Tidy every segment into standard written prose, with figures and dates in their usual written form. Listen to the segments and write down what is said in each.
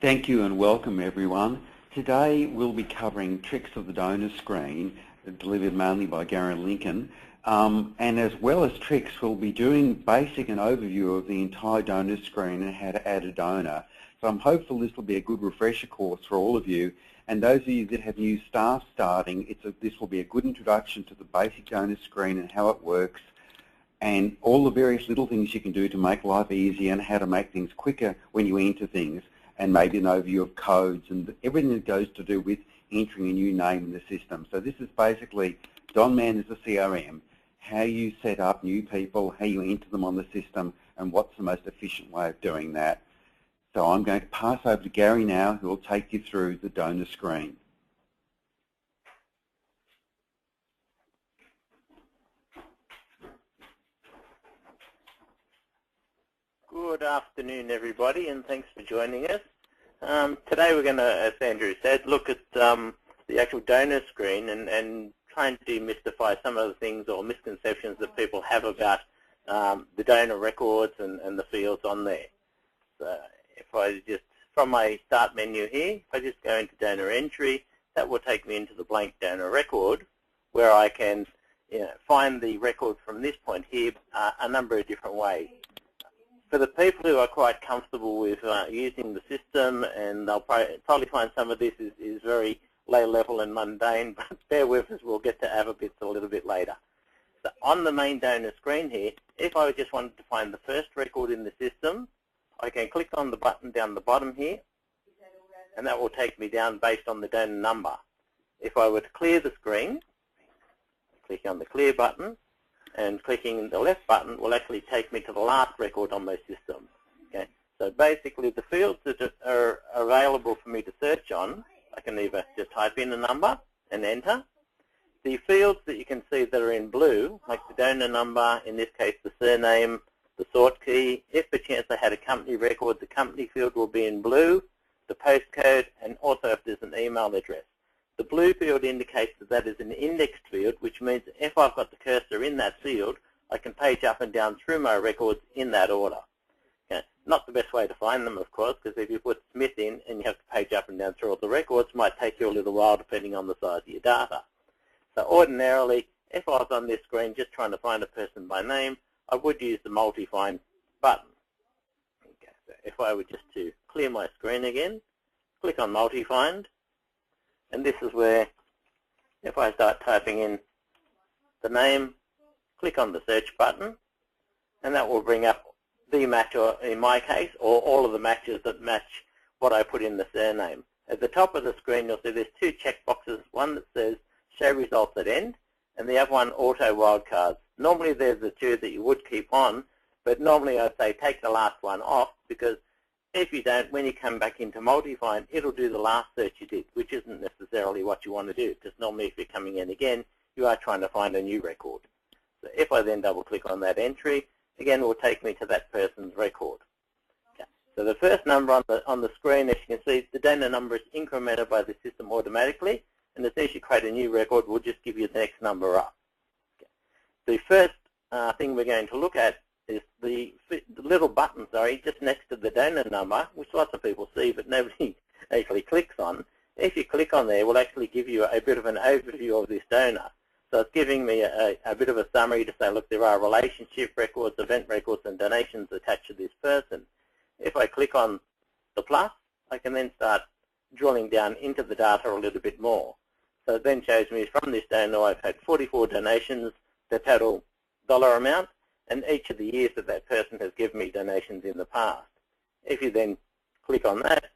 Thank you and welcome everyone. Today we'll be covering tricks of the donor screen, delivered mainly by Gary Lincoln. And as well as tricks, we'll be doing basic and overview of the entire donor screen and how to add a donor. So I'm hopeful this will be a good refresher course for all of you. And those of you that have new staff starting, this will be a good introduction to the basic donor screen and how it works, and all the various little things you can do to make life easier and how to make things quicker when you enter things, and maybe an overview of codes and everything that goes to do with entering a new name in the system. So this is basically Donman as a CRM, how you set up new people, how you enter them on the system, and what's the most efficient way of doing that. So I'm going to pass over to Gary now, who will take you through the donor screen. Good afternoon, everybody, and thanks for joining us. Today we're going to, as Andrew said, look at the actual donor screen and try and demystify some of the things or misconceptions that people have about the donor records and the fields on there. So if I just, from my start menu here, if I just go into donor entry, that will take me into the blank donor record, where I can find the record from this point here a number of different ways. For the people who are quite comfortable with using the system, and they'll probably find some of this is very low level and mundane, but bear with us, we'll get to Ava bits a little bit later. So on the main donor screen here, if I just wanted to find the first record in the system, I can click on the button down the bottom here, and that will take me down based on the donor number. If I were to clear the screen, click on the clear button, and clicking the left button will actually take me to the last record on my system. Okay, so basically the fields that are available for me to search on, I can either just type in a number and enter. The fields that you can see that are in blue, like the donor number, in this case the surname, the sort key, if per chance I had a company record, the company field will be in blue, the postcode, and also if there's an email address. The blue field indicates that that is an indexed field, which means if I've got the cursor in that field, I can page up and down through my records in that order. Okay. Not the best way to find them, of course, because if you put Smith in and you have to page up and down through all the records, it might take you a little while depending on the size of your data. So ordinarily, if I was on this screen just trying to find a person by name, I would use the multi-find button. Okay. So if I were just to clear my screen again, click on multi-find, and this is where, if I start typing in the name, click on the search button, and that will bring up the match, or in my case, or all of the matches that match what I put in the surname. At the top of the screen, you'll see there's two check boxes, one that says show results at end, and the other one auto wildcards. Normally there's the two that you would keep on, but normally I'd say take the last one off, because if you don't, when you come back into multi-find, it'll do the last search you did, which isn't necessarily what you want to do, because normally if you're coming in again, you are trying to find a new record. So if I then double-click on that entry, again, it will take me to that person's record. Okay. So the first number on the screen, as you can see, the donor number is incremented by the system automatically, and as soon as you create a new record, we'll just give you the next number up. Okay. The first thing we're going to look at is the little button, just next to the donor number, which lots of people see but nobody actually clicks on. If you click on there, it will actually give you a bit of an overview of this donor. So it's giving me a bit of a summary to say, look, there are relationship records, event records, and donations attached to this person. If I click on the plus, I can then start drilling down into the data a little bit more. So it then shows me from this donor I've had 44 donations, the total dollar amount, and each of the years that that person has given me donations in the past. If you then click on that,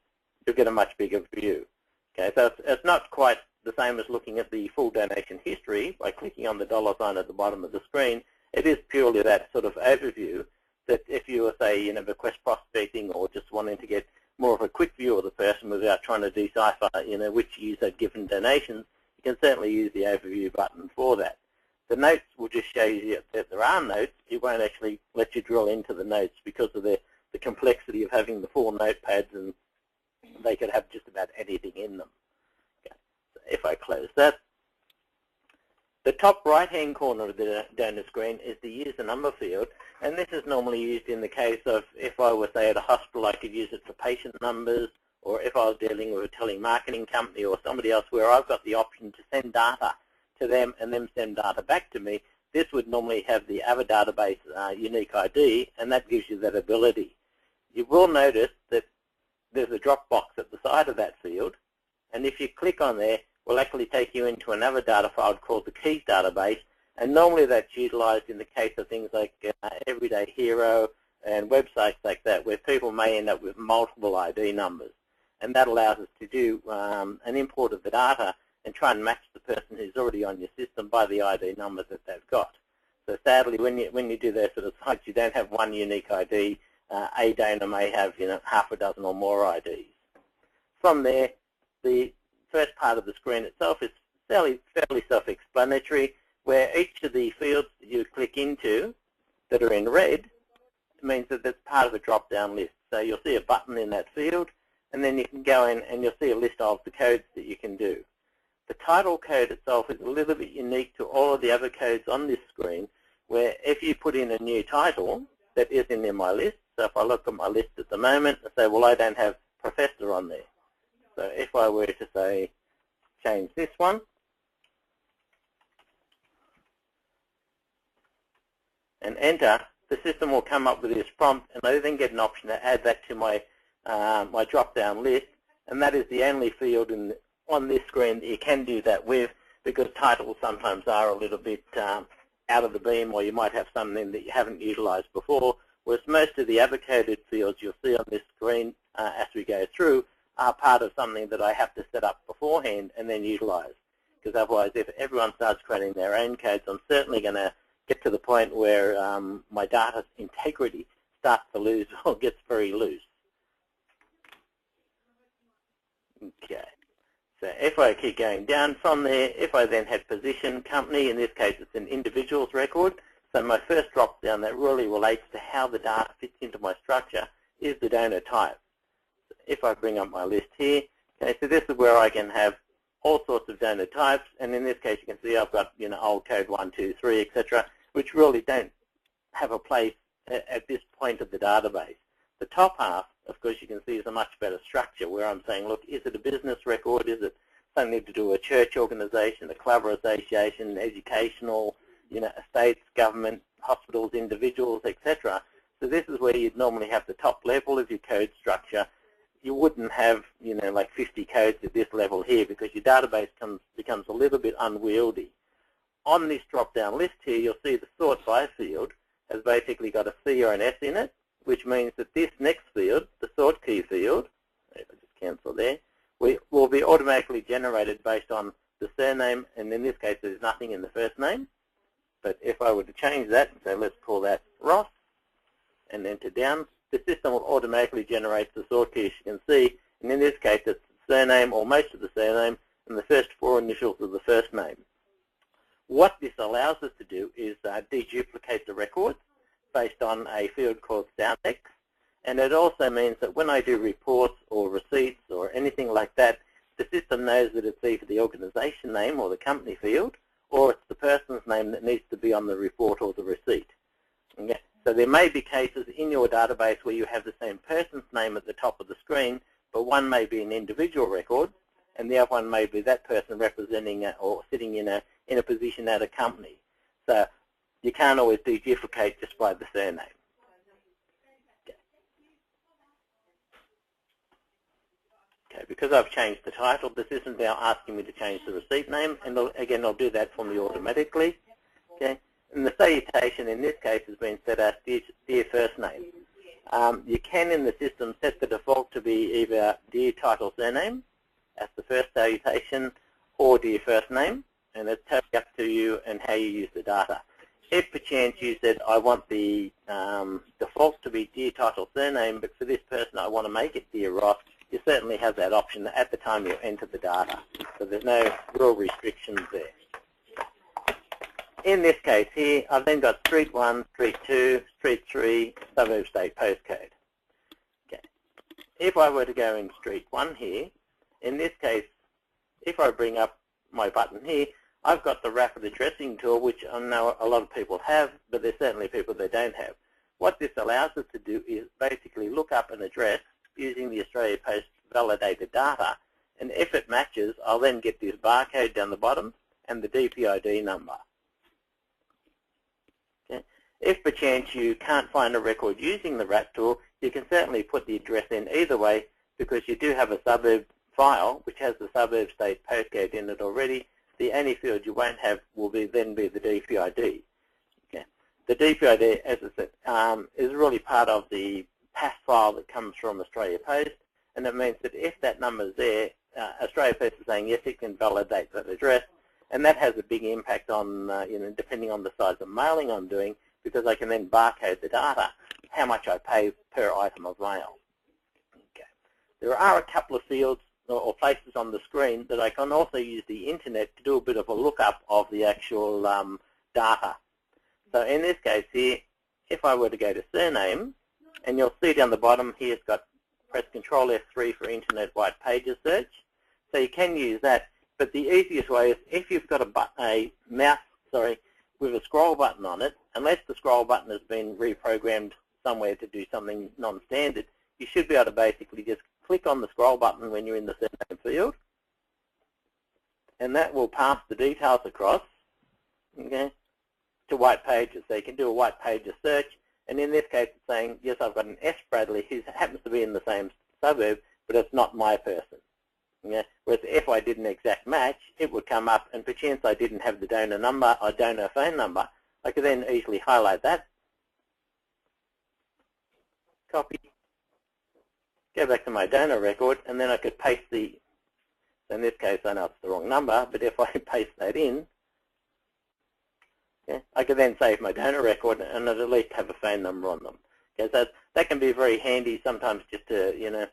you'll get a much bigger view. Okay, so it's not quite the same as looking at the full donation history by clicking on the dollar sign at the bottom of the screen. It is purely that sort of overview that if you were, say, request prospecting or just wanting to get more of a quick view of the person without trying to decipher, which years they've given donations, you can certainly use the overview button for that. The notes will just show you that there are notes. It won't actually let you drill into the notes because of the complexity of having the full notepads, and they could have just about anything in them. Okay. So if I close that, the top right-hand corner of the donor screen is the user number field, and this is normally used in the case of if I were, say, at a hospital, I could use it for patient numbers, or if I was dealing with a telemarketing company or somebody else where I've got the option to send data to them and them send data back to me, this would normally have the other database unique ID, and that gives you that ability. You will notice that there's a drop box at the side of that field, and if you click on there, it will actually take you into another data file called the keys database, and normally that's utilized in the case of things like Everyday Hero and websites like that, where people may end up with multiple ID numbers. And that allows us to do an import of the data and try and match the person who's already on your system by the ID number that they've got. So sadly, when you do those sort of sites, you don't have one unique ID. A donor may have half a dozen or more IDs. From there, the first part of the screen itself is fairly self-explanatory, where each of the fields that you click into that are in red means that that's part of a drop-down list. So you'll see a button in that field, and then you can go in and you'll see a list of the codes that you can do. The title code itself is a little bit unique to all of the other codes on this screen, where if you put in a new title that isn't in my list, so if I look at my list at the moment and say, well, I don't have Professor on there. So if I were to say, change this one, and enter, the system will come up with this prompt, and I then get an option to add that to my my drop-down list, and that is the only field on this screen that you can do that with, because titles sometimes are a little bit out of the beam, or you might have something that you haven't utilized before, whereas most of the other coded fields you'll see on this screen as we go through are part of something that I have to set up beforehand and then utilize. Because otherwise, if everyone starts creating their own codes, I'm certainly going to get to the point where my data's integrity starts to lose or gets very loose. Okay, so if I keep going down from there, if I then had position, company, in this case it's an individual's record, so my first drop down that really relates to how the data fits into my structure is the donor type. So if I bring up my list here, okay, so this is where I can have all sorts of donor types, and in this case you can see I've got old code 1, 2, 3, etc., which really don't have a place at this point of the database. The top half, of course, you can see is a much better structure, where I'm saying, look, is it a business record? Is it something to do with a church organization, a club or association, educational, estates, government, hospitals, individuals, etc. So this is where you'd normally have the top level of your code structure. You wouldn't have, like 50 codes at this level here, because your database becomes a little bit unwieldy. On this drop-down list here, you'll see the sort by field has basically got a C or an S in it, which means that this next field, the sort key field, if I just cancel there, will be automatically generated based on the surname, and in this case there's nothing in the first name. But if I were to change that, so let's call that Ross, and enter down, the system will automatically generate the sort key, as you can see, and in this case it's the surname or most of the surname and the first 4 initials of the first name. What this allows us to do is deduplicate the records based on a field called SoundX, and it also means that when I do reports or receipts or anything like that, the system knows that it's either the organization name or the company field, or it's the person's name that needs to be on the report or the receipt. Okay? So there may be cases in your database where you have the same person's name at the top of the screen, but one may be an individual record, and the other one may be that person representing or sitting in a position at a company. So you can't always deduplicate just by the surname. Okay, because I've changed the title, the system's now asking me to change the receipt name, and again, I'll do that for me automatically. Okay, and the salutation in this case has been set as dear first name. You can in the system set the default to be either dear title surname as the first salutation, or dear first name, and it's totally up to you and how you use the data. If perchance you said, I want the default to be dear title surname, but for this person I want to make it dear Ross, you certainly have that option at the time you enter the data. So there's no real restrictions there. In this case here, I've then got Street 1, Street 2, Street 3, suburb state postcode. Okay. If I were to go in Street 1 here, in this case, if I bring up my button here, I've got the rapid addressing tool, which I know a lot of people have, but there's certainly people that don't have. What this allows us to do is basically look up an address using the Australia Post validated data, and if it matches, I'll then get this barcode down the bottom and the DPID number. Okay. If perchance you can't find a record using the RAT tool, you can certainly put the address in either way, because you do have a suburb file which has the suburb state postcode in it already. The only field you won't have will then be the DPID. Okay. The DPID, as I said, is really part of the PAS file that comes from Australia Post, and it means that if that number is there, Australia Post is saying yes, it can validate that address, and that has a big impact on, depending on the size of mailing I'm doing, because I can then barcode the data, how much I pay per item of mail. Okay. There are a couple of fields or places on the screen that I can also use the internet to do a bit of a lookup of the actual data. So in this case here, if I were to go to surname, and you'll see down the bottom here it's got press Control F3 for Internet White Pages search. So you can use that, but the easiest way is if you've got a mouse with a scroll button on it, unless the scroll button has been reprogrammed somewhere to do something non-standard, you should be able to basically just click on the scroll button when you're in the surname field, and that will pass the details across, okay, to white pages. So you can do a white pages search, and in this case it's saying, yes, I've got an S. Bradley who happens to be in the same suburb, but it's not my person. Okay? Whereas if I did an exact match, it would come up, and perchance I didn't have the donor number or donor phone number, I could then easily highlight that, copy, go back to my donor record, and then I could paste the, so in this case I know it's the wrong number, but if I paste that in, okay, I could then save my donor record and at least have a phone number on them. Okay, so that can be very handy sometimes, just to,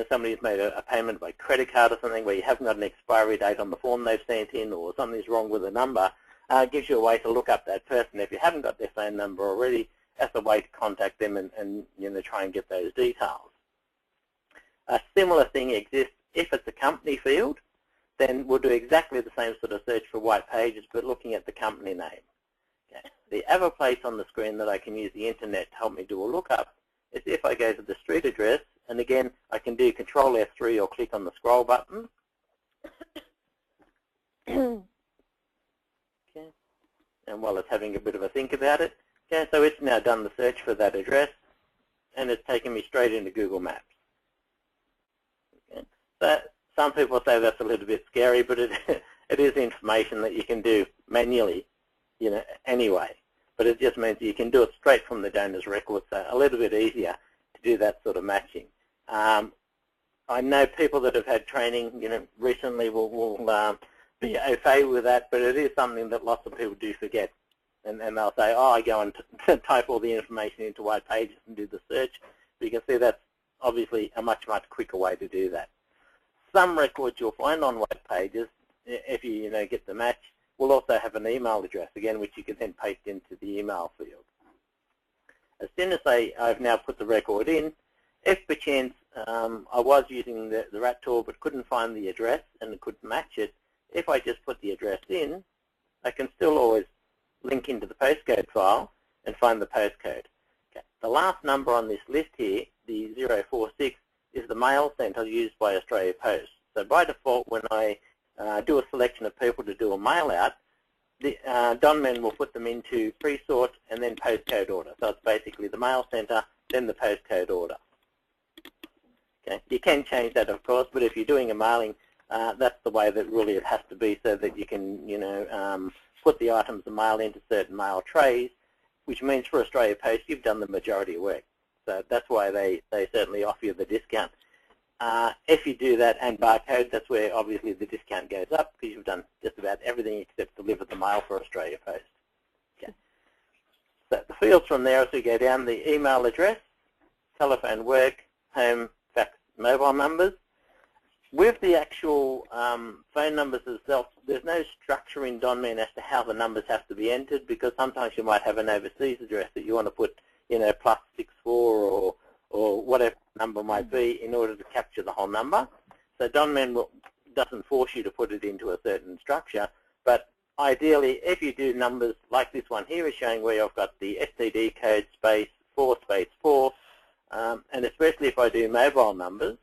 somebody's made a payment by credit card or something where you haven't got an expiry date on the form they've sent in, or something's wrong with the number. It gives you a way to look up that person if you haven't got their phone number already, as a way to contact them and try and get those details. A similar thing exists if it's a company field. Then we'll do exactly the same sort of search for white pages, but looking at the company name. Okay. The other place on the screen that I can use the internet to help me do a lookup is if I go to the street address, and again I can do Control F3 or click on the scroll button. Okay. And while it's having a bit of a think about it, okay, so it's now done the search for that address, and it's taken me straight into Google Maps. Okay. So some people say that's a little bit scary, but it is information that you can do manually, anyway. But it just means you can do it straight from the donor's record, so a little bit easier to do that sort of matching. I know people that have had training, recently will be okay with that, but it is something that lots of people do forget. And they'll say, oh, I go and type all the information into white pages and do the search. But you can see that's obviously a much, much quicker way to do that. Some records you'll find on white pages, if you get the match, will also have an email address, again, which you can then paste into the email field. As soon as I've now put the record in, if perchance I was using the RAT tool but couldn't find the address and couldn't match it, if I just put the address in, I can still always link into the postcode file and find the postcode. Okay. The last number on this list here, the 046, is the mail centre used by Australia Post. So by default, when I do a selection of people to do a mail out, the Donman will put them into pre-sort and then postcode order. So it's basically the mail centre, then the postcode order. Okay. You can change that, of course, but if you're doing a mailing, that's the way that really it has to be, so that you can, put the items of mail into certain mail trays, which means for Australia Post you've done the majority of work. So that's why they certainly offer you the discount. If you do that and barcode, that's where obviously the discount goes up, because you've done just about everything except deliver the mail for Australia Post. Okay. So the fields from there, as we go down, the email address, telephone work, home, fax, mobile numbers. With the actual phone numbers themselves, there's no structure in Donman as to how the numbers have to be entered, because sometimes you might have an overseas address that you want to put, +64 or whatever the number might be in order to capture the whole number. So Donman doesn't force you to put it into a certain structure, but ideally, if you do numbers like this one here is showing, where I've got the STD code space 4 space 4, and especially if I do mobile numbers,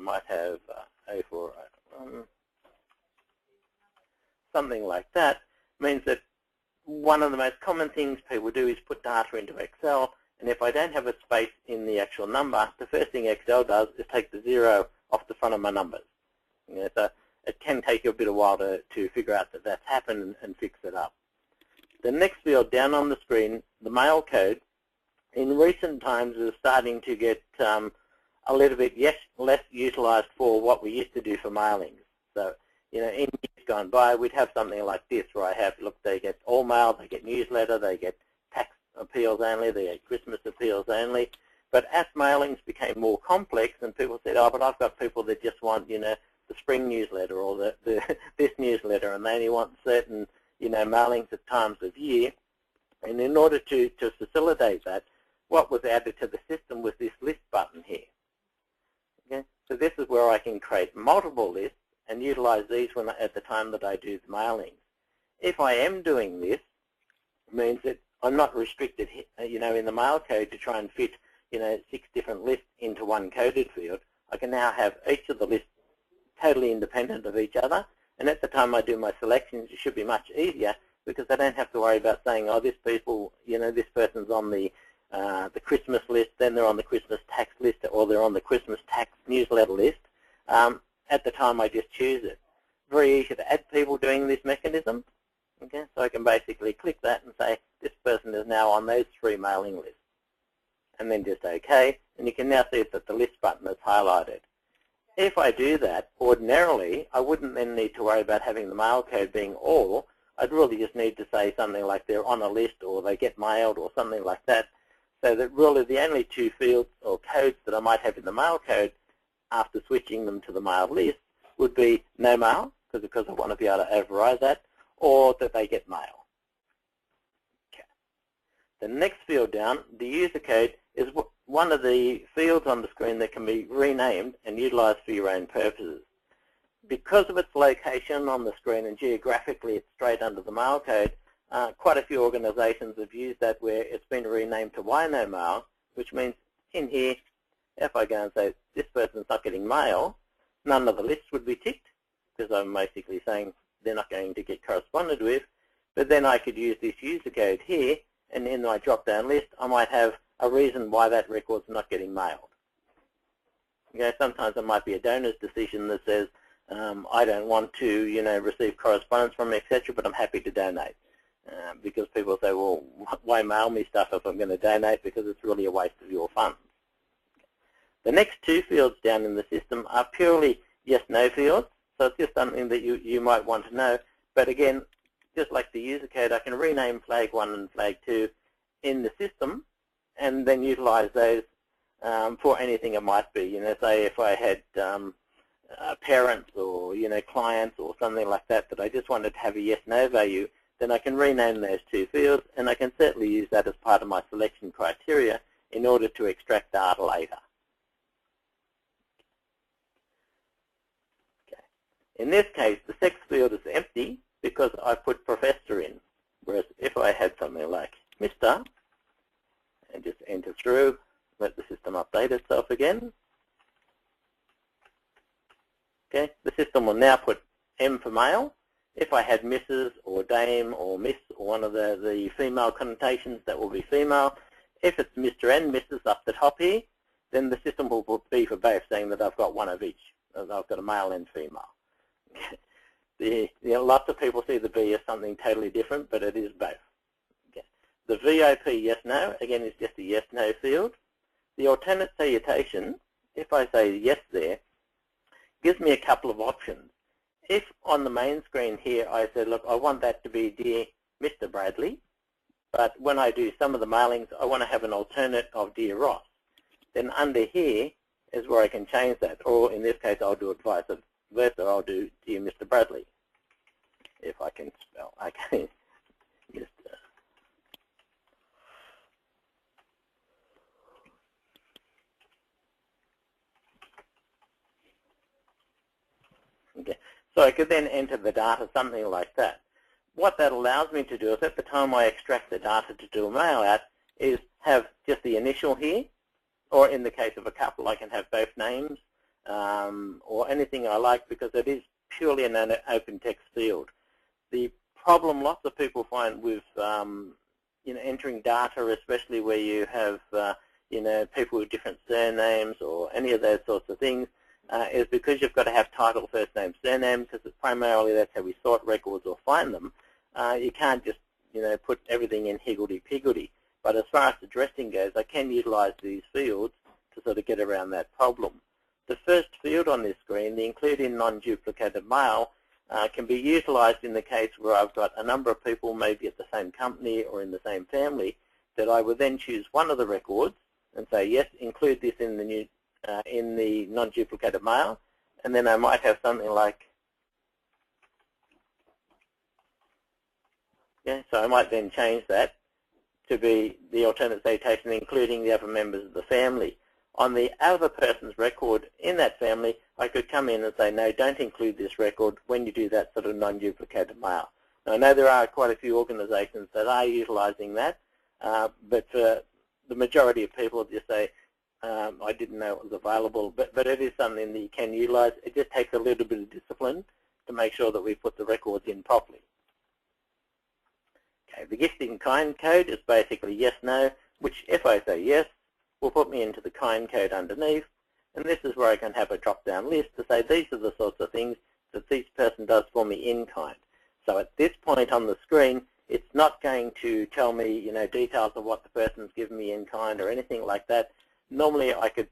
might have 04, something like that, means that one of the most common things people do is put data into Excel, and if I don't have a space in the actual number, the first thing Excel does is take the 0 off the front of my numbers. You know, so it can take you a bit of while to figure out that that's happened and fix it up. The next field down on the screen, the mail code, in recent times is starting to get a little bit less utilized for what we used to do for mailings. So, you know, in years gone by, we'd have something like this where I have, look, they get all mail, they get newsletter, they get tax appeals only, they get Christmas appeals only. But as mailings became more complex and people said, oh, but I've got people that just want, you know, the spring newsletter or this newsletter, and they only want certain, you know, mailings at times of year. And in order to facilitate that, what was added to the system was this list button here. Okay? So this is where I can create multiple lists and utilize these at the time that I do the mailings. If I am doing this, it means that I'm not restricted, you know, in the mail code to try and fit, you know, 6 different lists into one coded field. I can now have each of the lists totally independent of each other, and at the time I do my selections, it should be much easier because I don't have to worry about saying, oh, this people, you know, this person's on the Christmas list, then they're on the Christmas tax list, or they're on the Christmas tax newsletter list. At the time I just choose it. Very easy to add people doing this mechanism. Okay, so I can basically click that and say, this person is now on those 3 mailing lists. And then just OK, and you can now see that the list button is highlighted. If I do that, ordinarily, I wouldn't then need to worry about having the mail code being all. I'd really just need to say something like they're on a list or they get mailed or something like that, so that really the only 2 fields or codes that I might have in the mail code after switching them to the mail list would be no mail, because I want to be able to override that, or that they get mail. Okay. The next field down, the user code, is one of the fields on the screen that can be renamed and utilized for your own purposes. Because of its location on the screen and geographically it's straight under the mail code, quite a few organizations have used that where it's been renamed to Why No Mail, which means in here, if I go and say this person's not getting mail, none of the lists would be ticked because I'm basically saying they're not going to get corresponded with. But then I could use this user code here, and in my drop-down list, I might have a reason why that record's not getting mailed. You know, sometimes it might be a donor's decision that says, I don't want to, you know, receive correspondence from me, etc., but I'm happy to donate. Because people say, well, why mail me stuff if I'm going to donate, because it's really a waste of your funds. The next 2 fields down in the system are purely yes-no fields, so it's just something that you might want to know. But again, just like the user code, I can rename flag 1 and flag 2 in the system and then utilize those for anything it might be. You know, say if I had parents or, you know, clients or something like that that I just wanted to have a yes-no value, then I can rename those 2 fields, and I can certainly use that as part of my selection criteria in order to extract data later. Okay. In this case, the sex field is empty because I put professor in, whereas if I had something like Mr. and just enter through, let the system update itself again. Okay, the system will now put M for male. If I had Mrs. or Dame or Miss or one of the female connotations, that will be female. If it's Mr. and Mrs. up the top here, then the system will put B for both, saying that I've got one of each. I've got a male and female. Lots of people see the B as something totally different, but it is both. Okay. The VOP yes-no, again, is just a yes-no field. The alternate salutation, if I say yes there, gives me a couple of options. If on the main screen here I said, look, I want that to be Dear Mr. Bradley, but when I do some of the mailings, I want to have an alternate of Dear Ross, then under here is where I can change that. Or in this case, I'll do it vice versa. I'll do Dear Mr. Bradley, if I can spell. Okay, Mr. Okay. So I could then enter the data, something like that. What that allows me to do is at the time I extract the data to do a mail out is have just the initial here, or in the case of a couple I can have both names, or anything I like, because it is purely an open text field. The problem lots of people find with entering data, especially where you have people with different surnames or any of those sorts of things, is because you've got to have title, first name, surname, because primarily that's how we sort records or find them. You can't just put everything in higgledy-piggledy. But as far as addressing goes, I can utilize these fields to sort of get around that problem. The first field on this screen, the include in non-duplicated mail, can be utilized in the case where I've got a number of people maybe at the same company or in the same family, that I would then choose one of the records and say, yes, include this in the non-duplicated mail, and then I might have something like, so I might then change that to be the alternate citation, including the other members of the family. On the other person's record in that family, I could come in and say, no, don't include this record when you do that sort of non-duplicated mail. Now, I know there are quite a few organisations that are utilising that, but for the majority of people just say, I didn't know it was available, but it is something that you can utilise. It just takes a little bit of discipline to make sure that we put the records in properly. Okay, the gift in kind code is basically yes, no, which if I say yes, will put me into the kind code underneath, and this is where I can have a drop-down list to say these are the sorts of things that this person does for me in kind. So at this point on the screen, it's not going to tell me, details of what the person's given me in kind or anything like that. Normally, I could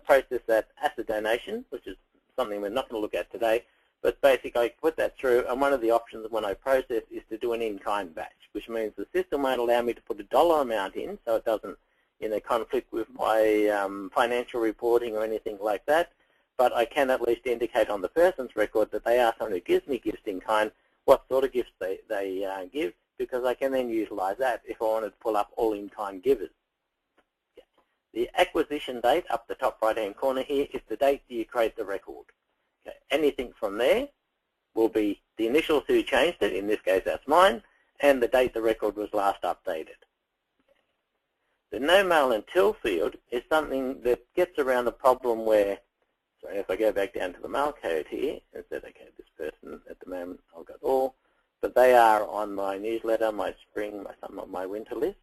process that as a donation, which is something we're not going to look at today, but basically I put that through, and one of the options when I process is to do an in-kind batch, which means the system won't allow me to put a dollar amount in, so it doesn't conflict with my financial reporting or anything like that, but I can at least indicate on the person's record that they are someone who gives me gifts in kind, what sort of gifts they give, because I can then utilize that if I wanted to pull up all in-kind givers. The acquisition date up the top right-hand corner here is the date that you create the record. Okay. Anything from there will be the initials who changed it, in this case that's mine, and the date the record was last updated. The no mail until field is something that gets around the problem where, sorry, if I go back down to the mail code here and said, okay, this person at the moment I've got all, but they are on my newsletter, my spring, my winter list.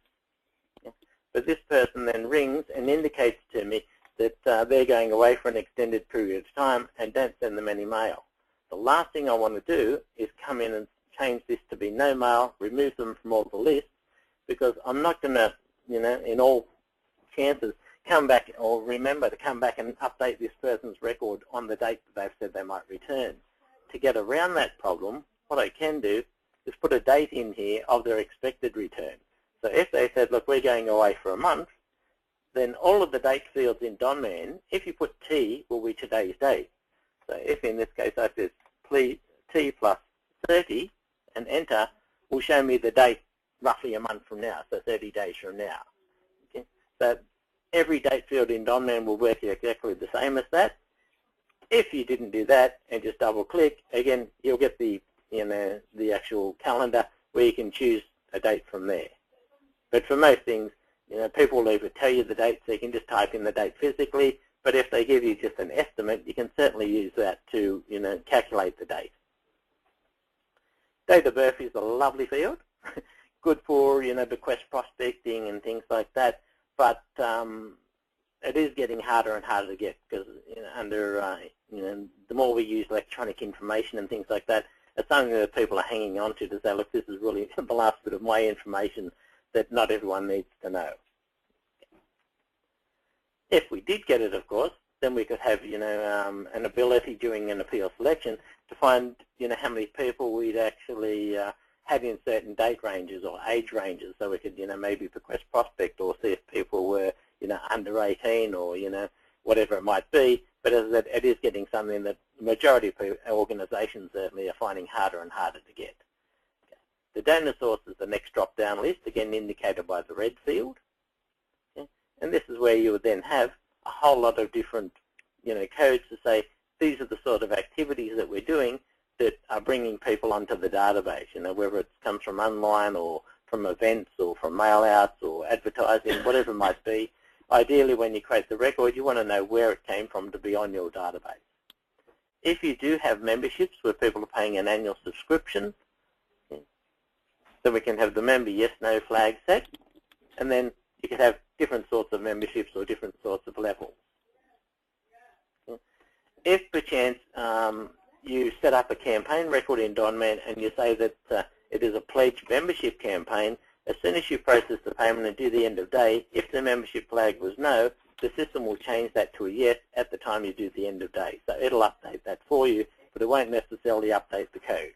But this person then rings and indicates to me that they're going away for an extended period of time and don't send them any mail. The last thing I want to do is come in and change this to be no mail, remove them from all the lists, because I'm not going to, in all chances, come back or remember to come back and update this person's record on the date that they've said they might return. To get around that problem, what I can do is put a date in here of their expected return. So if they said, look, we're going away for a month, then all of the date fields in Donman, if you put T, will be today's date. So if in this case I said T plus 30 and enter, will show me the date roughly a month from now, so 30 days from now. Okay? So every date field in Donman will work exactly the same as that. If you didn't do that and just double click, again, you'll get the actual calendar where you can choose a date from there. But for most things, people will either tell you the date, so you can just type in the date physically, but if they give you just an estimate, you can certainly use that to, calculate the date. Date of birth is a lovely field, good for, bequest prospecting and things like that, but it is getting harder and harder to get because, the more we use electronic information and things like that, it's something that people are hanging on to say, look, this is really the last bit of my information that not everyone needs to know. If we did get it, of course, then we could have, an ability during an appeal selection to find, how many people we'd actually had in certain date ranges or age ranges, so we could, maybe bequest prospect or see if people were, under 18 or, whatever it might be. But as I said, it is getting something that the majority of organisations certainly are finding harder and harder to get. The donor source is the next drop-down list, again indicated by the red field. Okay? And this is where you would then have a whole lot of different codes to say these are the sort of activities that we're doing that are bringing people onto the database, whether it comes from online or from events or from mail-outs or advertising, whatever it might be. ideally when you create the record, you want to know where it came from to be on your database. If you do have memberships where people are paying an annual subscription, then we can have the member yes/no flag set, and then you can have different sorts of memberships or different sorts of levels. If perchance you set up a campaign record in Donman and you say that it is a pledged membership campaign, as soon as you process the payment and do the end of day, if the membership flag was no, the system will change that to a yes at the time you do the end of day. So it'll update that for you, but it won't necessarily update the code.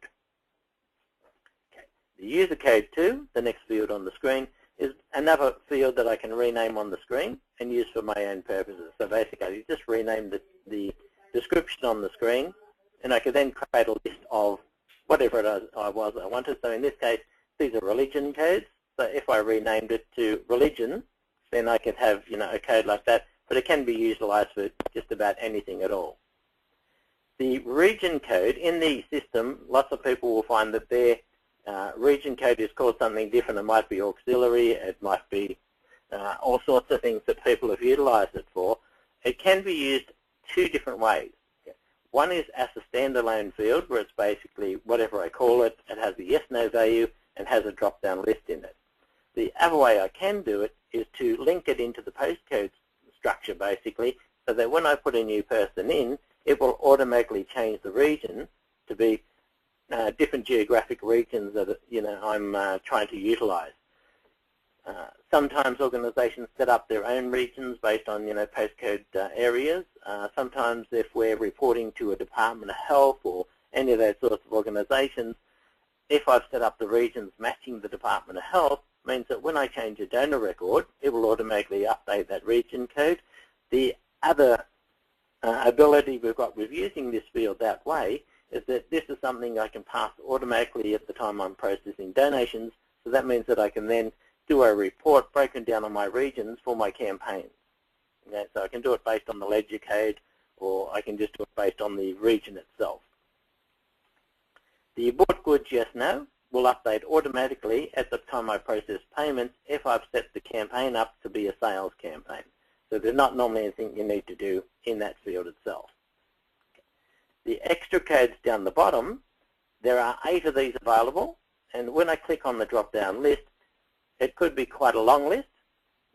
Okay. The user code 2, the next field on the screen, is another field that I can rename on the screen and use for my own purposes. So basically, you just rename the description on the screen, and I can then create a list of whatever it was I wanted. So in this case, these are religion codes. So if I renamed it to religion, then I could have a code like that, but it can be utilized for just about anything at all. The region code in the system, lots of people will find that their region code is called something different. It might be auxiliary, it might be all sorts of things that people have utilized it for. It can be used two different ways. One is as a standalone field, where it's basically whatever I call it, it has a yes/no value and has a drop-down list in it. The other way I can do it is to link it into the postcode structure, basically, so that when I put a new person in, it will automatically change the region to be different geographic regions that I'm trying to utilize. Sometimes organizations set up their own regions based on postcode areas. Sometimes if we're reporting to a Department of Health or any of those sorts of organizations, if I've set up the regions matching the Department of Health, means that when I change a donor record, it will automatically update that region code. The other ability we've got with using this field that way is that this is something I can pass automatically at the time I'm processing donations. So that means that I can then do a report broken down on my regions for my campaigns. Okay, so I can do it based on the ledger code, or I can just do it based on the region itself. The bought goods yes/no will update automatically at the time I process payments if I've set the campaign up to be a sales campaign. So there's not normally anything you need to do in that field itself. The extra codes down the bottom, there are 8 of these available, and when I click on the drop-down list, it could be quite a long list,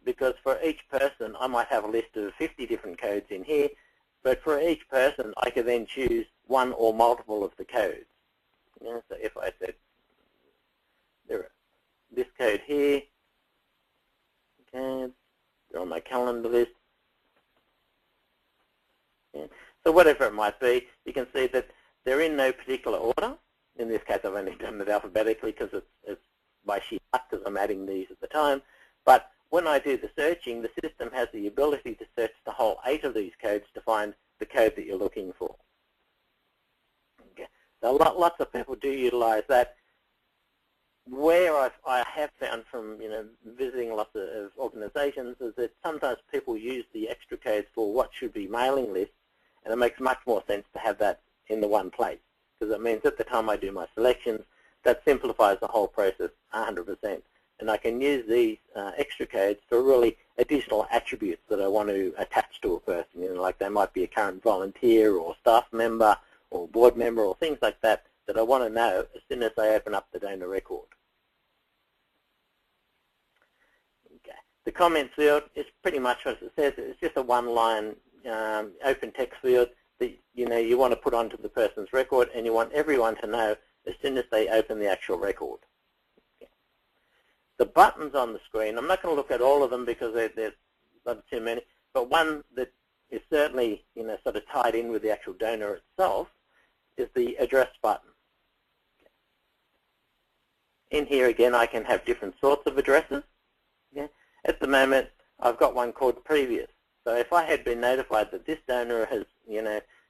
because for each person I might have a list of 50 different codes in here, but for each person I could then choose one or multiple of the codes. So if I said this code here, okay, they're on my calendar list. Yeah. So whatever it might be, you can see that they're in no particular order. In this case, I've only done it alphabetically because it's by sheer luck, because I'm adding these at the time. But when I do the searching, the system has the ability to search the whole 8 of these codes to find the code that you're looking for. Okay. So lots of people do utilize that. Where I have found from visiting lots of organizations is that sometimes people use the extra codes for what should be mailing lists, and it makes much more sense to have that in the one place, because it means at the time I do my selections, that simplifies the whole process 100%. And I can use these extra codes for really additional attributes that I want to attach to a person. Like they might be a current volunteer or staff member or board member or things like that that I want to know as soon as I open up the donor record. Okay. The comments field is pretty much what it says. It's just a one-line open text field that you want to put onto the person's record, and you want everyone to know as soon as they open the actual record. Okay. The buttons on the screen, I'm not going to look at all of them because there's not too many, but one that is certainly sort of tied in with the actual donor itself is the address button. Okay. In here again, I can have different sorts of addresses. Okay. At the moment, I've got one called previous. So if I had been notified that this donor has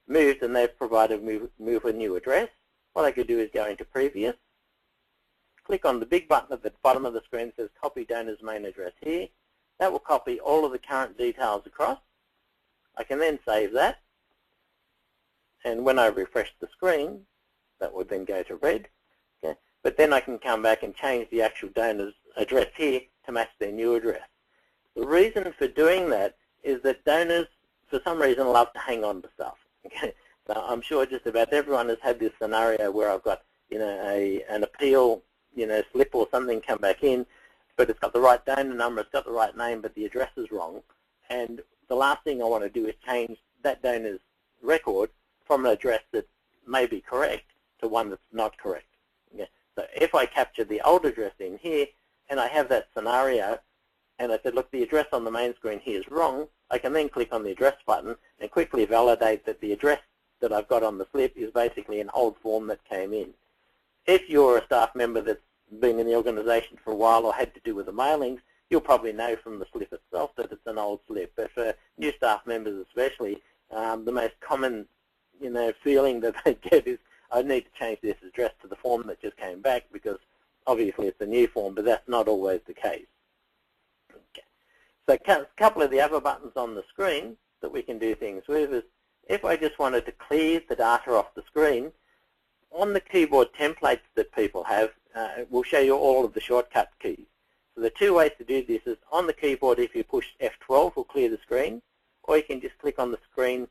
moved and they've provided move a new address, what I could do is go into previous, click on the big button at the bottom of the screen that says copy donor's main address here. That will copy all of the current details across. I can then save that, and when I refresh the screen, that would then go to red. Okay. But then I can come back and change the actual donor's address here to match their new address. The reason for doing that is that donors, for some reason, love to hang on to stuff. Okay? So I'm sure just about everyone has had this scenario where I've got, an appeal, slip or something come back in, but it's got the right donor number, it's got the right name, but the address is wrong. And the last thing I want to do is change that donor's record from an address that may be correct to one that's not correct. Okay? So if I capture the old address in here, and I have that scenario, and I said, look, the address on the main screen here is wrong, I can then click on the address button and quickly validate that the address that I've got on the slip is basically an old form that came in. If you're a staff member that's been in the organisation for a while or had to do with the mailings, you'll probably know from the slip itself that it's an old slip. But for new staff members especially, the most common feeling that they get is, I need to change this address to the form that just came back, because obviously it's a new form, but that's not always the case. Okay. So a couple of the other buttons on the screen that we can do things with is, if I just wanted to clear the data off the screen, on the keyboard templates that people have, we'll show you all of the shortcut keys. So the two ways to do this is, on the keyboard, if you push F12 will clear the screen, or you can just click on the screen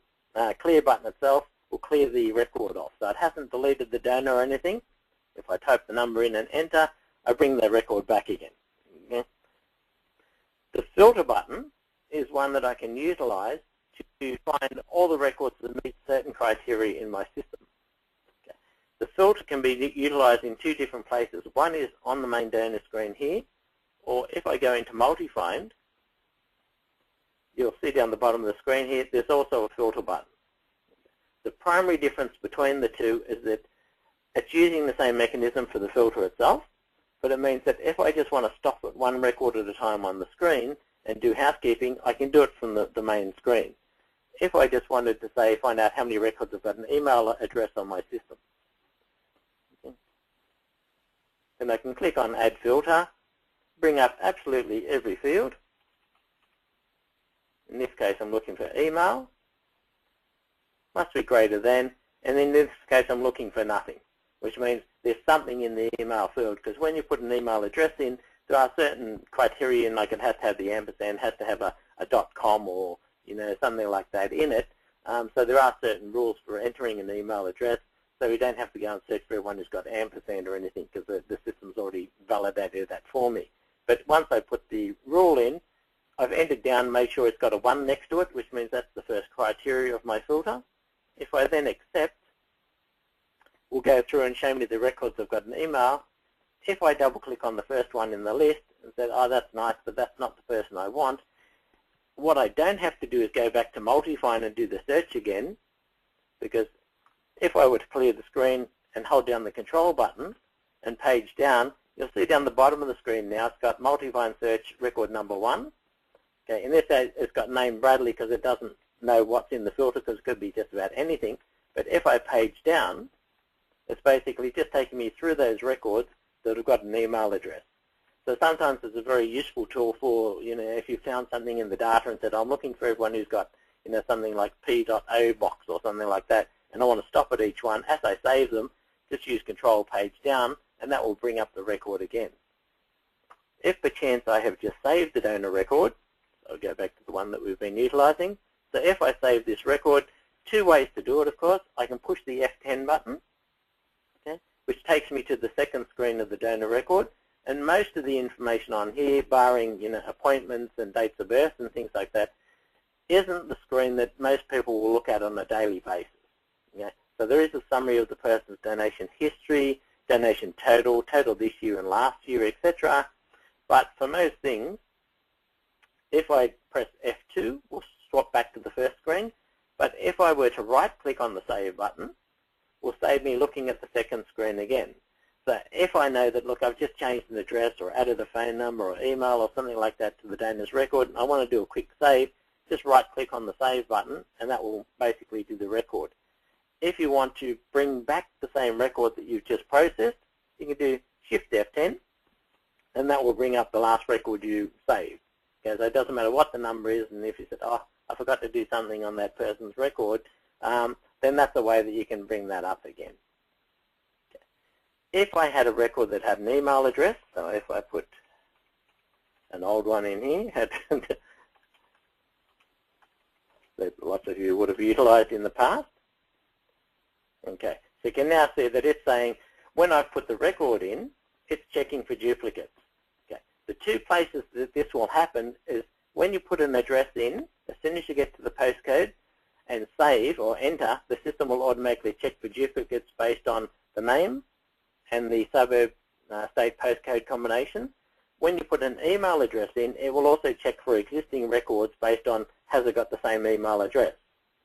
clear button itself will clear the record off. So it hasn't deleted the donor or anything. If I type the number in and enter, I bring the record back again. Okay? The filter button is one that I can utilize to find all the records that meet certain criteria in my system. Okay. The filter can be utilized in two different places. One is on the main donor screen here, or if I go into multi-find, you'll see down the bottom of the screen here, there's also a filter button. The primary difference between the two is that it's using the same mechanism for the filter itself, but it means that if I just want to stop at one record at a time on the screen and do housekeeping, I can do it from the main screen. If I just wanted to, say, find out how many records I've got an email address on my system, okay, then I can click on Add Filter, bring up absolutely every field. In this case, I'm looking for email. Must be greater than, and in this case I'm looking for nothing, which means there's something in the email field, because when you put an email address in, there are certain criteria, like it has to have the ampersand, has to have a .com or something like that in it. So there are certain rules for entering an email address, so we don't have to go and search for everyone who's got ampersand or anything, because the system's already validated that for me. But once I put the rule in, I've entered down, made sure it's got a 1 next to it, which means that's the first criteria of my filter. If I then accept, we'll go through and show me the records I've got an email. If I double click on the first one in the list and say, oh, that's nice, but that's not the person I want, what I don't have to do is go back to multi-find and do the search again, because if I were to clear the screen and hold down the control button and page down, you'll see down the bottom of the screen now it's got multi-find search record number 1. Okay, in this case it's got name Bradley because it doesn't know what's in the filter, because it could be just about anything. But if I page down, it's basically just taking me through those records that have got an email address. So sometimes it's a very useful tool for, if you found something in the data and said, I'm looking for everyone who's got, something like p.o box or something like that, and I want to stop at each one. As I save them, just use Control Page Down, and that will bring up the record again. If perchance I have just saved the donor record, I'll go back to the one that we've been utilizing. So if I save this record, two ways to do it, of course. I can push the F10 button, okay, which takes me to the second screen of the donor record. And most of the information on here, barring appointments and dates of birth and things like that, isn't the screen that most people will look at on a daily basis. Okay? So there is a summary of the person's donation history, donation total this year and last year, etc. But for most things, if I press F2, we'll swap back to the first screen. But if I were to right-click on the Save button, will save me looking at the second screen again. So if I know that, look, I've just changed an address or added a phone number or email or something like that to the donor's record, and I want to do a quick save, just right-click on the Save button, and that will basically do the record. If you want to bring back the same record that you've just processed, you can do Shift F10, and that will bring up the last record you saved. Okay, so it doesn't matter what the number is, and if you said, oh, I forgot to do something on that person's record, then that's a way that you can bring that up again. Okay. If I had a record that had an email address, so if I put an old one in here that lots of you would have utilized in the past. Okay, so you can now see that it's saying when I've put the record in, it's checking for duplicates. Okay, the two places that this will happen is when you put an address in, as soon as you get to the postcode and save or enter, the system will automatically check for duplicates based on the name and the suburb state postcode combination. When you put an email address in, it will also check for existing records based on has it got the same email address.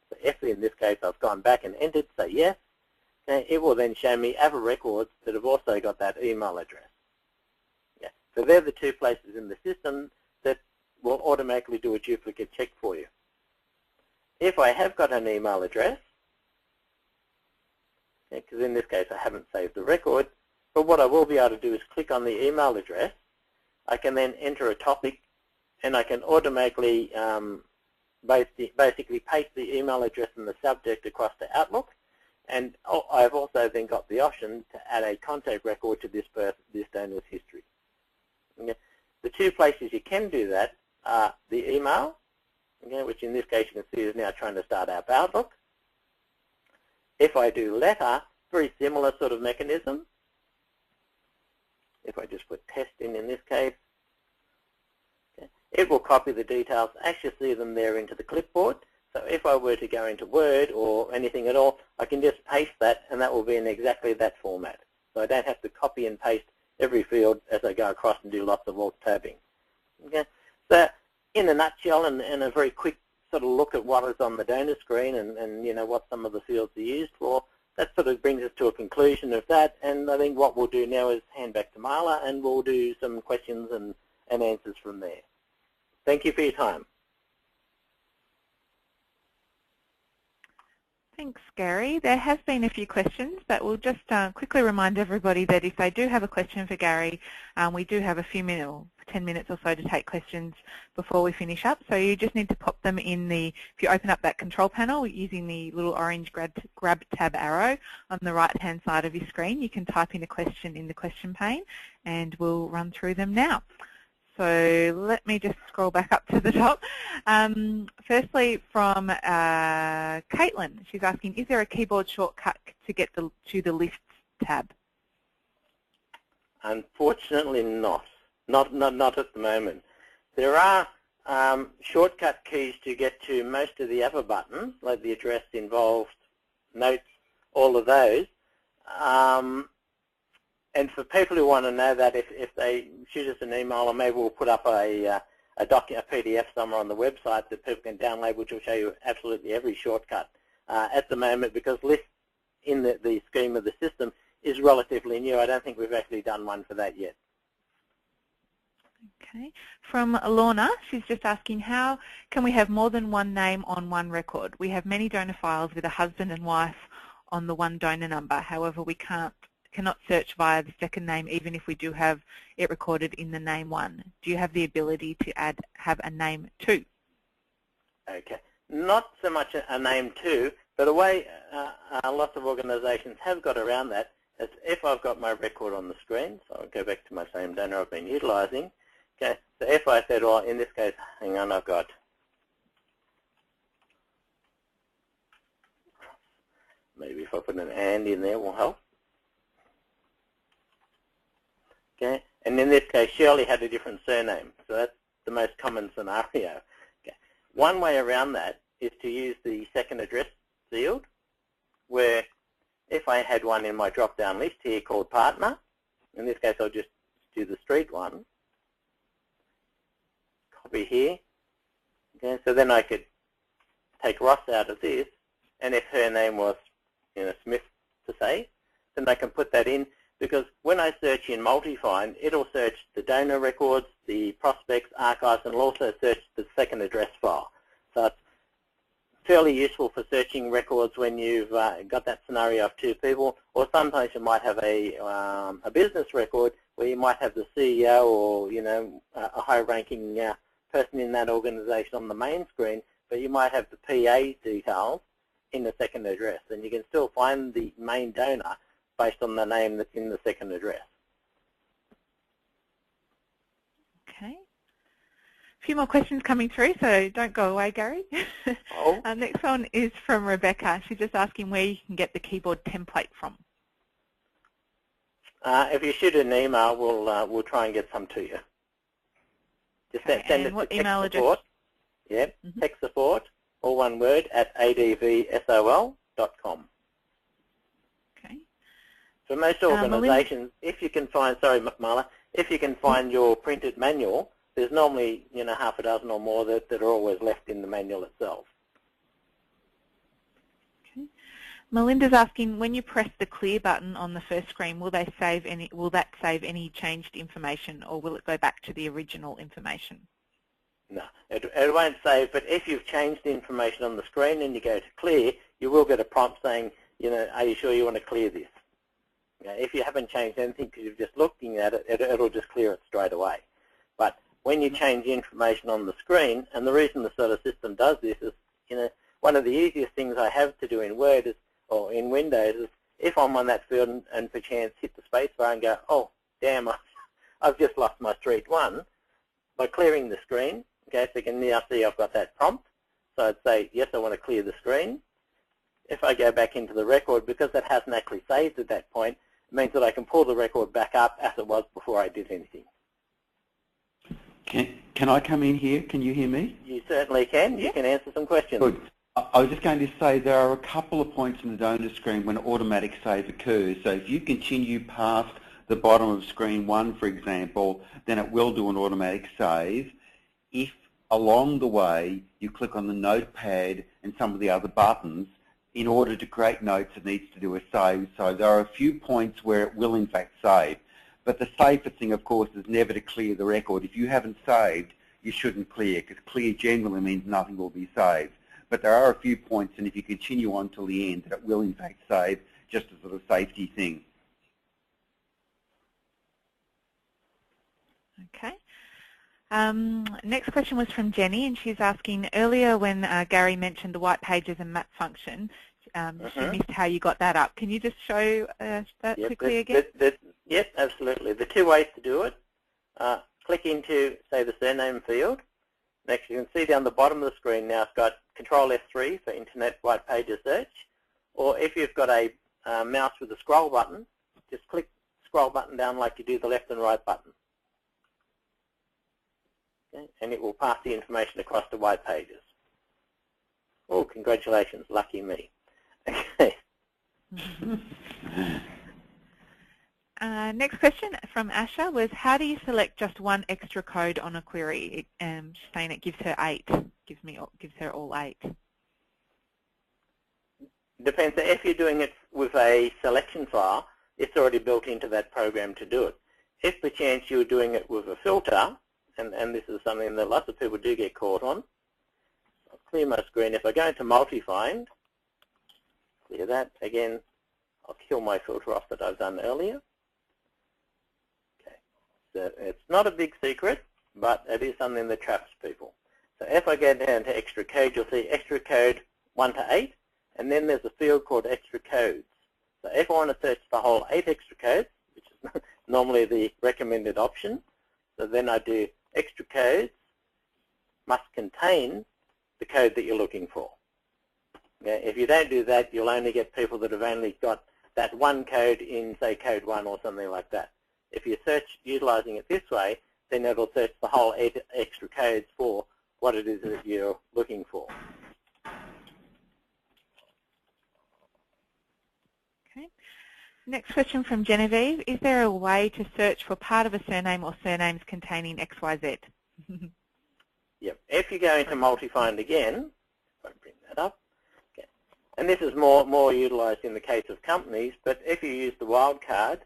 So if in this case I've gone back and entered, say yes, it will then show me other records that have also got that email address. Yeah. So they're the two places in the system that will automatically do a duplicate check for you. If I have got an email address, because in this case I haven't saved the record, but what I will be able to do is click on the email address. I can then enter a topic, and I can automatically basically paste the email address and the subject across to Outlook. And I've also then got the option to add a contact record to this donor's history. Okay. The two places you can do that are the email, okay, which in this case you can see is now trying to start up Outlook. If I do letter, very similar sort of mechanism. If I just put test in this case, okay, it will copy the details, actually see them there into the clipboard. So if I were to go into Word or anything at all, I can just paste that, and that will be in exactly that format. So I don't have to copy and paste every field as I go across and do lots of alt tabbing. Okay. So in a nutshell, and a very quick sort of look at what is on the donor screen and you know what some of the fields are used for, that sort of brings us to a conclusion of that. And I think what we'll do now is hand back to Marla, and we'll do some questions and answers from there. Thank you for your time. Thanks, Gary. There have been a few questions, but we'll just quickly remind everybody that if they do have a question for Gary, we do have a few minutes, or 10 minutes or so, to take questions before we finish up. So you just need to pop them in if you open up that control panel using the little orange grab tab arrow on the right-hand side of your screen, you can type in a question in the question pane, and we'll run through them now. So let me just scroll back up to the top. Firstly, from Caitlin, she's asking, is there a keyboard shortcut to get to the Lists tab? Unfortunately not. Not at the moment. There are shortcut keys to get to most of the other buttons, like the address, involved, notes, all of those. And for people who want to know that, if they shoot us an email, or maybe we'll put up a PDF somewhere on the website that people can download, which will show you absolutely every shortcut at the moment, because Lists in the scheme of the system is relatively new. I don't think we've actually done one for that yet. Okay. From Lorna, she's just asking, how can we have more than one name on one record? We have many donor files with a husband and wife on the one donor number. However, we cannot search via the second name, even if we do have it recorded in the name one. Do you have the ability to have a name two? Okay. Not so much a name two, but a way lots of organisations have got around that is if I've got my record on the screen, so I'll go back to my same donor I've been utilising. Okay, so if I said, well, in this case, hang on, I've got maybe if I put an and in there will help. Okay, and in this case, Shirley had a different surname, so that's the most common scenario. Okay. One way around that is to use the second address field, where if I had one in my drop-down list here called partner, in this case I'll just do the street one, copy here, okay, so then I could take Ross out of this, and if her name was Smith to say, then I can put that in, because when I search in multi-find, it'll search the donor records, the prospects, archives, and it'll also search the second address file. So it's fairly useful for searching records when you've got that scenario of two people, or sometimes you might have a business record where you might have the CEO or a high-ranking person in that organisation on the main screen, but you might have the PA details in the second address, and you can still find the main donor based on the name that's in the second address. Okay. few more questions coming through, so don't go away, Gary. Oh. Next one is from Rebecca. She's just asking where you can get the keyboard template from. If you shoot an email, we'll try and get some to you. Just send it to email tech support. Yep, tech support, all one word, at advsol.com. Okay. For most organisations, if you can find, sorry Marla, if you can find your printed manual, there's normally half a dozen or more that are always left in the manual itself. Okay. Melinda's asking, when you press the clear button on the first screen, will that save any changed information, or will it go back to the original information? No, it won't save, but if you've changed the information on the screen and you go to clear, you will get a prompt saying, are you sure you want to clear this? If you haven't changed anything because you're just looking at it, it'll just clear it straight away. But when you change the information on the screen, and the reason the sort of system does this is, one of the easiest things I have to do in Word or in Windows is, if I'm on that field and perchance hit the space bar and go, oh, damn, I've just lost my street 1, by clearing the screen, okay, so you can now see I've got that prompt. So I'd say, yes, I want to clear the screen. If I go back into the record, because that hasn't actually saved at that point, it means that I can pull the record back up as it was before I did anything. Can I come in here? Can you hear me? You certainly can. You can answer some questions. Good. I was just going to say there are a couple of points in the donor screen when automatic save occurs. So if you continue past the bottom of screen 1, for example, then it will do an automatic save. If along the way you click on the notepad and some of the other buttons, in order to create notes it needs to do a save. So there are a few points where it will in fact save. But the safest thing, of course, is never to clear the record. If you haven't saved, you shouldn't clear, because clear generally means nothing will be saved. But there are a few points, and if you continue on till the end, that it will in fact save, just as a sort of safety thing. Okay. Next question was from Jenny, and she's asking, earlier when Gary mentioned the white pages and map function, she missed how you got that up. Can you just show that quickly again? Yes, absolutely. The two ways to do it, click into, say, the surname field. Next, you can see down the bottom of the screen now it's got Control F3 for Internet White Pages Search. Or if you've got a mouse with a scroll button, just click scroll button down like you do the left and right button. Okay, and it will pass the information across to white pages. Oh, congratulations, lucky me. Okay. Next question from Asha was, how do you select just one extra code on a query? Saying it gives her 8, gives her all 8. Depends. If you're doing it with a selection file, it's already built into that program to do it. If by chance you're doing it with a filter, and this is something that lots of people do get caught on, I'll clear my screen. If I go into multi-find, clear that. Again, I'll kill my filter off that I've done earlier. Okay, so it's not a big secret, but it is something that traps people. So if I go down to extra code, you'll see extra code 1 to 8, and then there's a field called extra codes. So if I want to search the whole 8 extra codes, which is normally the recommended option, so then I do extra codes must contain the code that you're looking for. Okay? If you don't do that, you'll only get people that have only got that one code in, say, code 1 or something like that. If you search utilizing it this way, then it'll search the whole 8 extra codes for what it is that you're looking for. Okay. Next question from Genevieve. Is there a way to search for part of a surname or surnames containing XYZ? Yep. If you go into multi-find again, if I bring that up, okay. And this is more utilized in the case of companies, but if you use the wildcard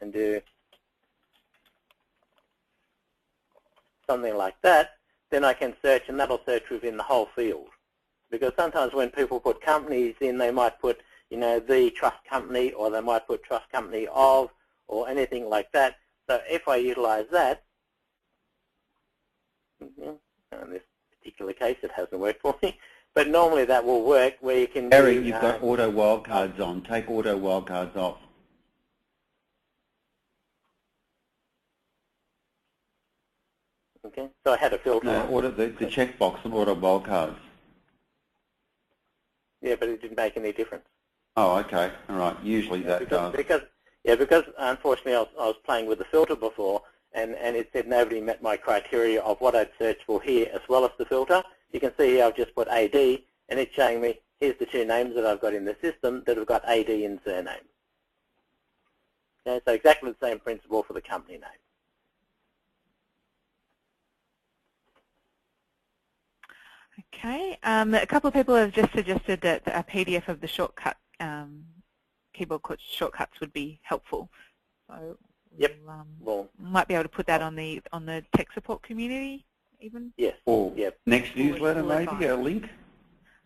and do something like that, then I can search, and that'll search within the whole field. Because sometimes when people put companies in, they might put, the trust company, or they might put trust company of, or anything like that. So if I utilize that, in this particular case it hasn't worked for me, but normally that will work where you can Gary, you've got auto wildcards on. Take auto wildcards off. Okay, so I had a filter. No, order the checkbox and order wildcards. Yeah, but it didn't make any difference. Oh, okay. All right. Usually that does. Because unfortunately I was playing with the filter before, and it said nobody met my criteria of what I'd searched for here as well as the filter. You can see here I've just put AD, and it's showing me here's the two names that I've got in the system that have got AD in surname. Okay, so exactly the same principle for the company name. Okay, a couple of people have just suggested that a PDF of the shortcut keyboard shortcuts would be helpful. So yep, we might be able to put that on the tech support community even. Yes. Or yep. next newsletter maybe, a link.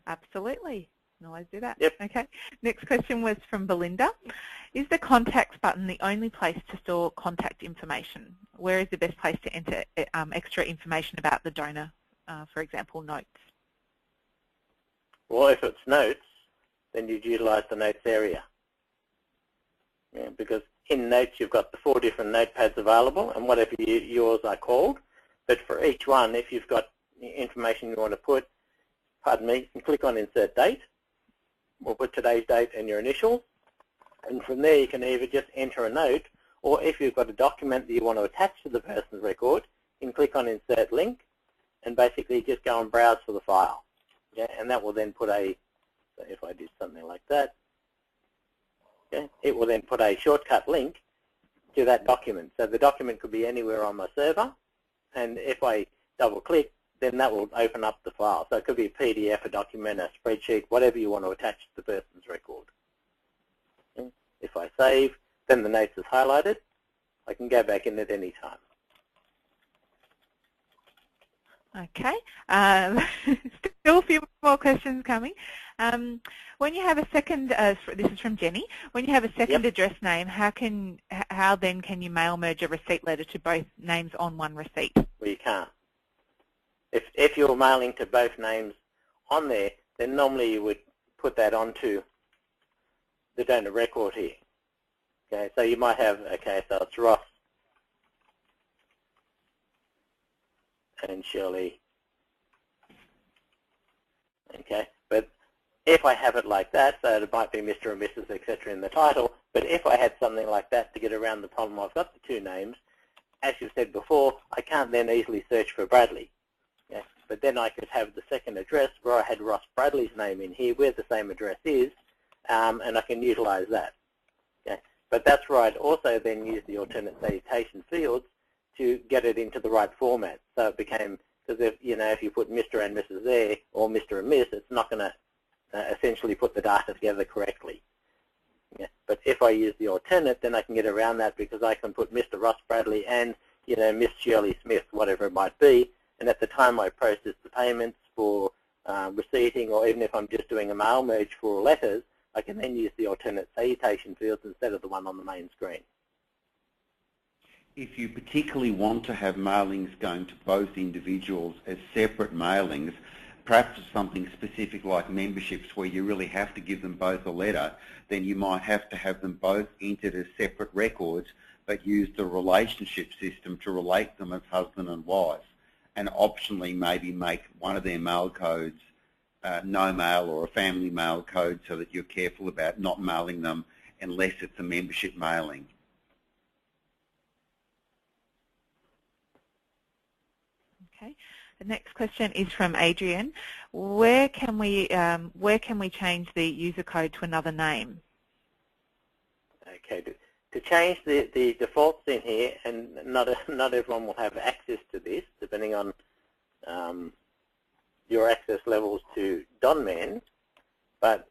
Absolutely. Can always do that. Yep. Okay. Next question was from Belinda. Is the contacts button the only place to store contact information? Where is the best place to enter extra information about the donor? For example, notes? Well, if it's notes, then you'd utilize the notes area. Yeah, because in notes you've got the 4 different notepads available, and whatever yours are called. But for each one, if you've got information you want to put, pardon me, you can click on Insert Date. We'll put today's date and your initials. And from there you can either just enter a note, or if you've got a document that you want to attach to the person's record, you can click on Insert Link, and basically just go and browse for the file. Yeah, and that will then put a, so if I did something like that, okay, it will then put a shortcut link to that document. So the document could be anywhere on my server, and if I double click, then that will open up the file. So it could be a PDF, a document, a spreadsheet, whatever you want to attach to the person's record. Okay. If I save, then the notes is highlighted. I can go back in at any time. Okay, still a few more questions coming. When you have a second, this is from Jenny, when you have a second address name, how then can you mail merge a receipt letter to both names on one receipt? Well, you can't. If you're mailing to both names on there, then normally you would put that onto the donor record here. Okay, so you might have, okay, so it's Ross and Shirley. Okay, but if I have it like that, so it might be Mr. and Mrs. etc. in the title, but if I had something like that to get around the problem, I've got the two names. As you said before, I can't then easily search for Bradley. Okay? But then I could have the second address where I had Ross Bradley's name in here, where the same address is, and I can utilize that. Okay? But that's where I'd also then use the alternate salutation fields to get it into the right format. So it became, because if you put Mr. and Mrs. there, or Mr. and Miss, it's not going to essentially put the data together correctly. Yeah. But if I use the alternate, then I can get around that because I can put Mr. Ross Bradley and Miss Shirley Smith, whatever it might be, and at the time I process the payments for receipting, or even if I'm just doing a mail merge for letters, I can then use the alternate salutation fields instead of the one on the main screen. If you particularly want to have mailings going to both individuals as separate mailings, perhaps something specific like memberships where you really have to give them both a letter, then you might have to have them both entered as separate records, but use the relationship system to relate them as husband and wife, and optionally maybe make one of their mail codes no mail or a family mail code, so that you're careful about not mailing them unless it's a membership mailing. Okay. The next question is from Adrian. Where can we change the user code to another name? Okay, to change the defaults in here, and not everyone will have access to this, depending on your access levels to Donman, but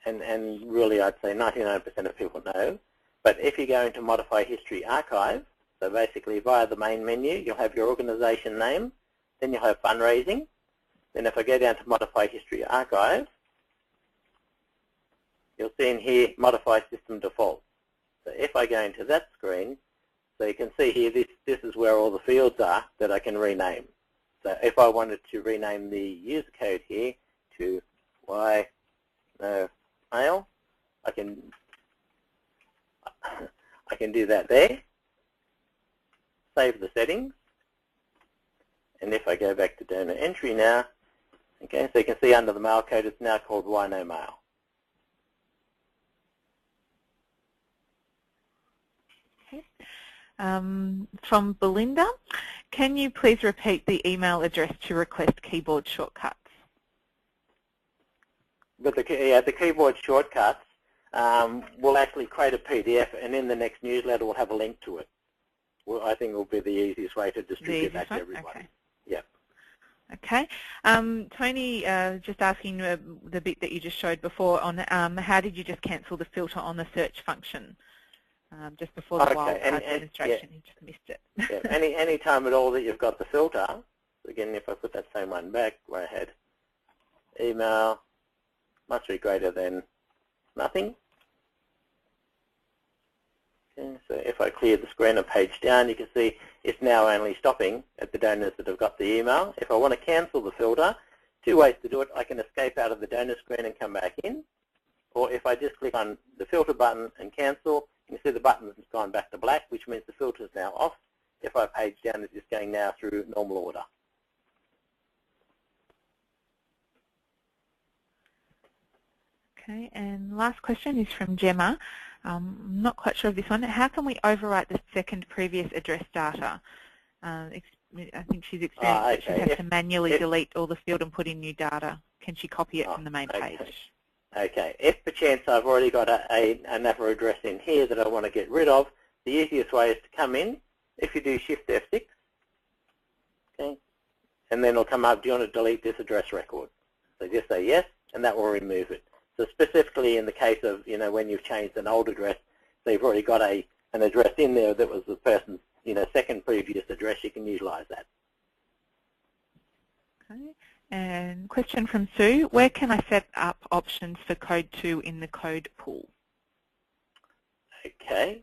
and really I'd say 99% of people know. But if you go into Modify History Archive, so basically via the main menu, you'll have your organization name, then you'll have fundraising. Then if I go down to Modify History Archive, you'll see in here Modify System Defaults. So if I go into that screen, so you can see here this is where all the fields are that I can rename. So if I wanted to rename the user code here to no mail, I can do that there. Save the settings. screen now. Okay, so you can see under the mail code it's now called Why No Mail. Okay. From Belinda, can you please repeat the email address to request keyboard shortcuts? But the keyboard shortcuts will actually create a PDF, and in the next newsletter we'll have a link to it. Well, I think it will be the easiest way to distribute that to everybody. Okay. Yeah. Okay. Tony, just asking the bit that you just showed before on how did you just cancel the filter on the search function just before the wildcard demonstration? You just missed it. Yeah. Any time at all that you've got the filter, again, if I put that same one back where I had email must be greater than nothing. Okay, so if I clear the screen and page down, you can see it's now only stopping at the donors that have got the email. If I want to cancel the filter, two ways to do it. I can escape out of the donor screen and come back in. Or if I just click on the filter button and cancel, you can see the button has gone back to black, which means the filter is now off. If I page down, it's just going now through normal order. Okay, and last question is from Gemma. I'm not quite sure of this one. How can we overwrite the second previous address data? I think she's experienced that she has to manually delete all the field and put in new data. Can she copy it from the main page? Okay. If perchance I've already got another address in here that I want to get rid of, the easiest way is to come in. If you do Shift F6, okay, and then it'll come up, do you want to delete this address record? So just say yes, and that will remove it. So specifically in the case of, when you've changed an old address, so you've already got an address in there that was the person's, second previous address, you can utilize that. Okay. And question from Sue, where can I set up options for code 2 in the code pool? Okay.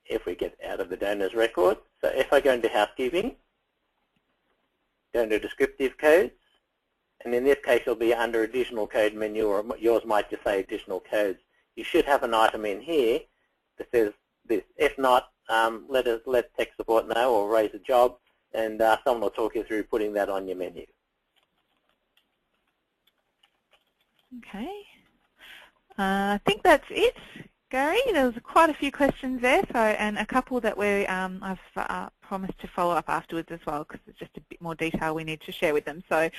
If we get out of the donors record, so if I go into housekeeping, go into descriptive codes, and in this case, it'll be under additional code menu, or yours might just say additional codes. You should have an item in here that says this. If not, let tech support know or raise a job, and someone will talk you through putting that on your menu. Okay. I think that's it, Gary. There was quite a few questions there, and a couple that I've promised to follow up afterwards as well, because there's just a bit more detail we need to share with them. So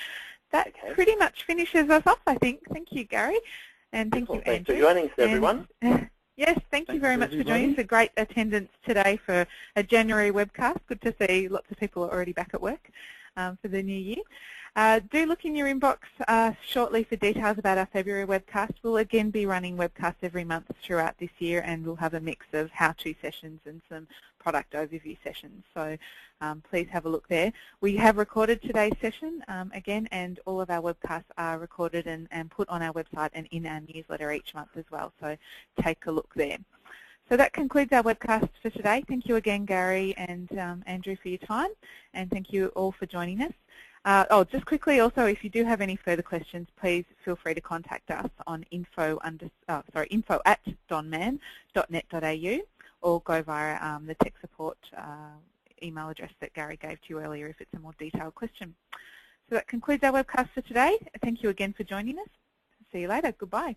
that pretty much finishes us off, I think. Thank you, Gary, and thank you, Andrew. Thanks for joining us, everyone. Yes, thank you very much for joining us. A great attendance today for a January webcast. Good to see lots of people are already back at work for the new year. Do look in your inbox shortly for details about our February webcast. We'll again be running webcasts every month throughout this year, and we'll have a mix of how-to sessions and some product overview sessions. So please have a look there. We have recorded today's session again, and all of our webcasts are recorded and put on our website and in our newsletter each month as well. So take a look there. So that concludes our webcast for today. Thank you again, Gary and Andrew, for your time, and thank you all for joining us. Just quickly also, if you do have any further questions, please feel free to contact us on info@donman.net.au, or go via the tech support email address that Gary gave to you earlier if it's a more detailed question. So that concludes our webcast for today. Thank you again for joining us. See you later. Goodbye.